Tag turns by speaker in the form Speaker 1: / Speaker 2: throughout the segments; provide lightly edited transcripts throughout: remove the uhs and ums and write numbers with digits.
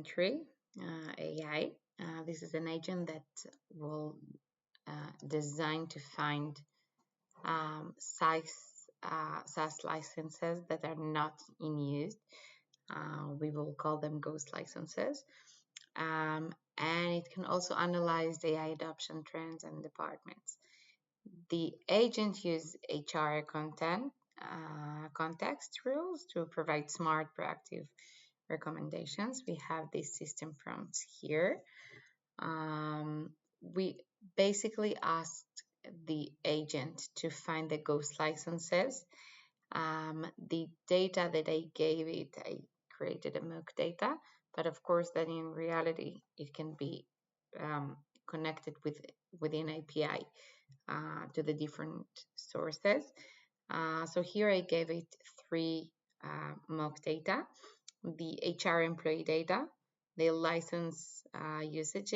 Speaker 1: entry AI. This is an agent that will design to find SaaS licenses that are not in use. We will call them ghost licenses. And it can also analyze the AI adoption trends and departments. The agent use HR context rules to provide smart, proactive recommendations. We have these system prompts here. We basically asked the agent to find the ghost licenses. The data that I gave it, I created a mock data, but of course that in reality it can be connected within API to the different sources. So here I gave it three mock data: the HR employee data, the license usage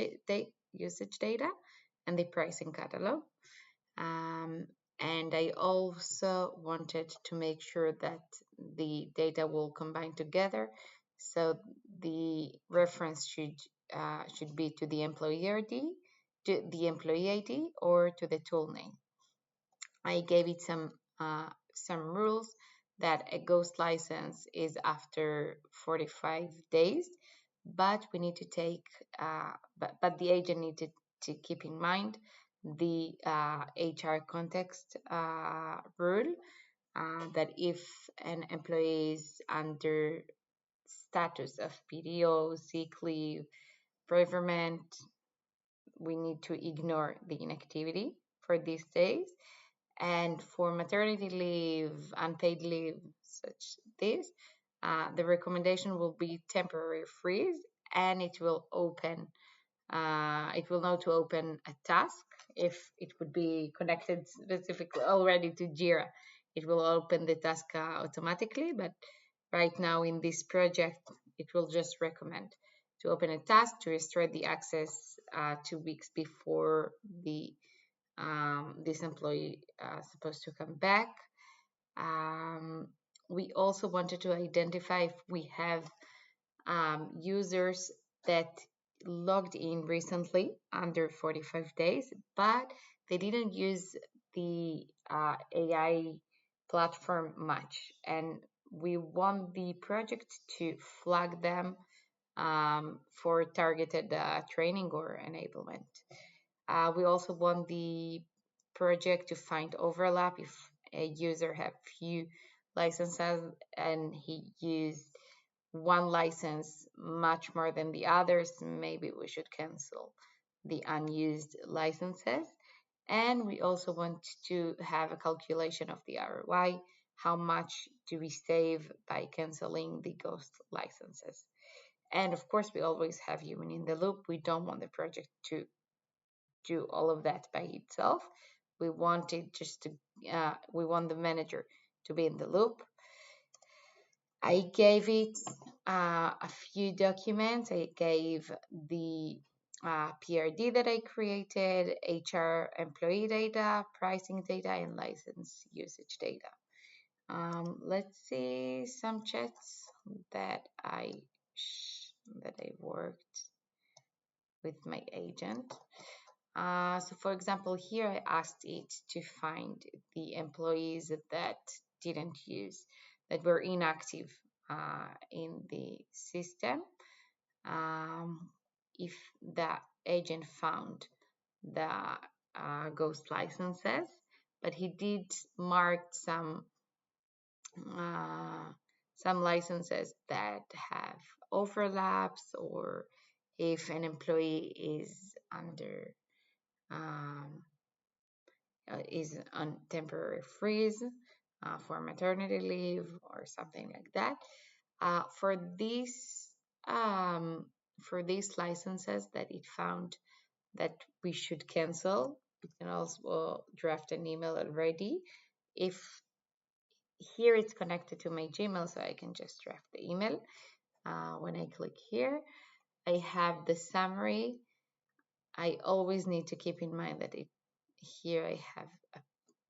Speaker 1: data, and the pricing catalog. And I also wanted to make sure that the data will combine together. So the reference should be to the employee ID, or to the tool name. I gave it some rules that a ghost license is after 45 days, but we need to take but the agent needed to keep in mind the HR context rule, that if an employee is under status of PTO, sick leave, bereavement, we need to ignore the inactivity for these days. And for maternity leave, unpaid leave, such this, the recommendation will be temporary freeze, and it will open. It will know to open a task if it would be connected specifically already to Jira. It will open the task automatically, but right now in this project, it will just recommend to open a task to restore the access 2 weeks before this employee supposed to come back. We also wanted to identify if we have users that logged in recently under 45 days, but they didn't use the AI platform much, and we want the project to flag them for targeted training or enablement. We also want the project to find overlap. If a user have few licenses and he used one license much more than the others, maybe we should cancel the unused licenses. And we also want to have a calculation of the ROI. How much do we save by canceling the ghost licenses? And of course, we always have human in the loop. We don't want the project to do all of that by itself. We want it just to, we want the manager to be in the loop. I gave it a few documents. I gave the PRD that I created, HR employee data, pricing data, and license usage data. Let's see some chats that I worked with my agent. So for example, here I asked it to find the employees that didn't use, that were inactive in the system. If the agent found the ghost licenses, but he did mark some licenses that have overlaps, or if an employee is under is on temporary freeze for maternity leave or something like that. For these licenses that it found that we should cancel, you can also draft an email already. If here it's connected to my Gmail, so I can just draft the email. When I click here, I have the summary. I always need to keep in mind that here I have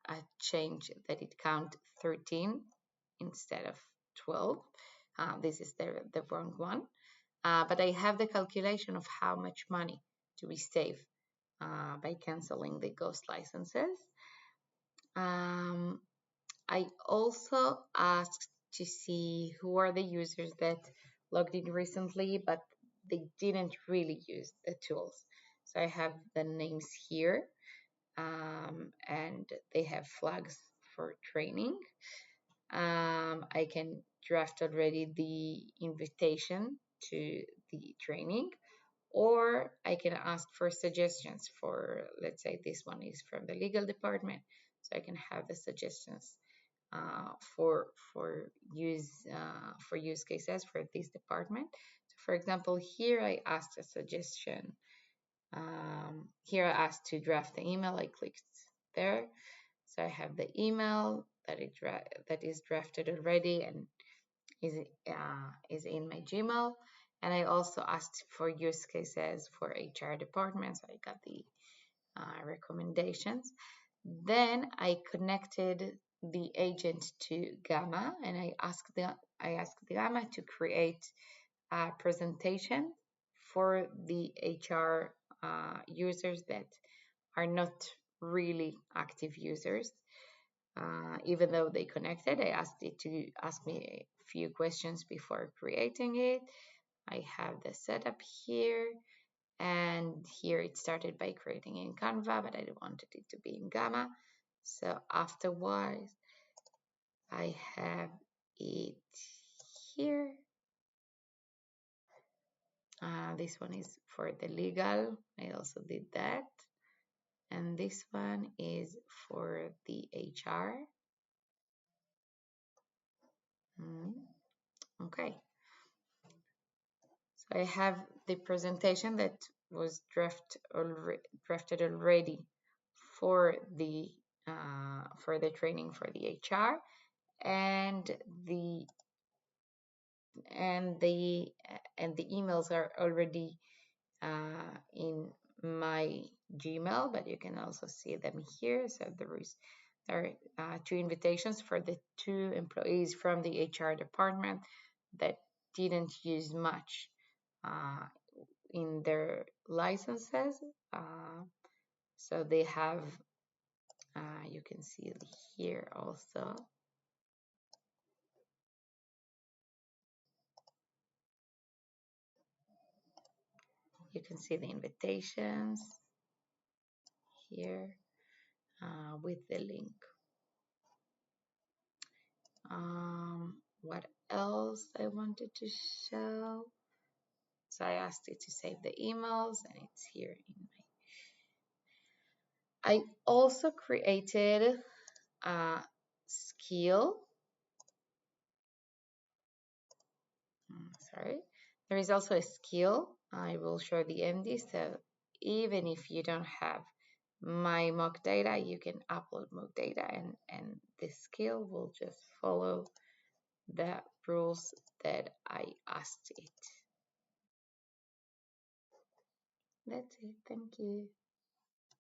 Speaker 1: a change that it count 13 instead of 12. This is the wrong one. but I have the calculation of how much money do we save by canceling the ghost licenses. I also asked to see who are the users that logged in recently, but they didn't really use the tools. So I have the names here, and they have flags for training. I can draft already the invitation to the training, or I can ask for suggestions for, let's say this one is from the legal department, so I can have the suggestions for use cases for this department. So for example, here I asked a suggestion. Here I asked to draft the email. I clicked there, so I have the email that is drafted already and is in my Gmail. And I also asked for use cases for HR departments. So I got the recommendations. Then I connected the agent to Gamma, and I asked Gamma to create a presentation for the HR users that are not really active users. Even though they connected, I asked it to ask me a few questions before creating it. I have the setup here, and here it started by creating in Canva, but I wanted it to be in Gamma. So afterwards, I have it here. This one is for the legal. I also did that. And this one is for the HR. Okay. So I have the presentation that was drafted already for the training for the HR, and the emails are already in my Gmail, but you can also see them here. So there are two invitations for the two employees from the HR department that didn't use much in their licenses. So they have, you can see here also. You can see the invitations here with the link. What else I wanted to show? So I asked it to save the emails, and it's here in my. I also created a skill. Sorry. There is also a skill. I will show the MD. So even if you don't have my mock data, you can upload mock data, and the skill will just follow the rules that I asked it. That's it. Thank you.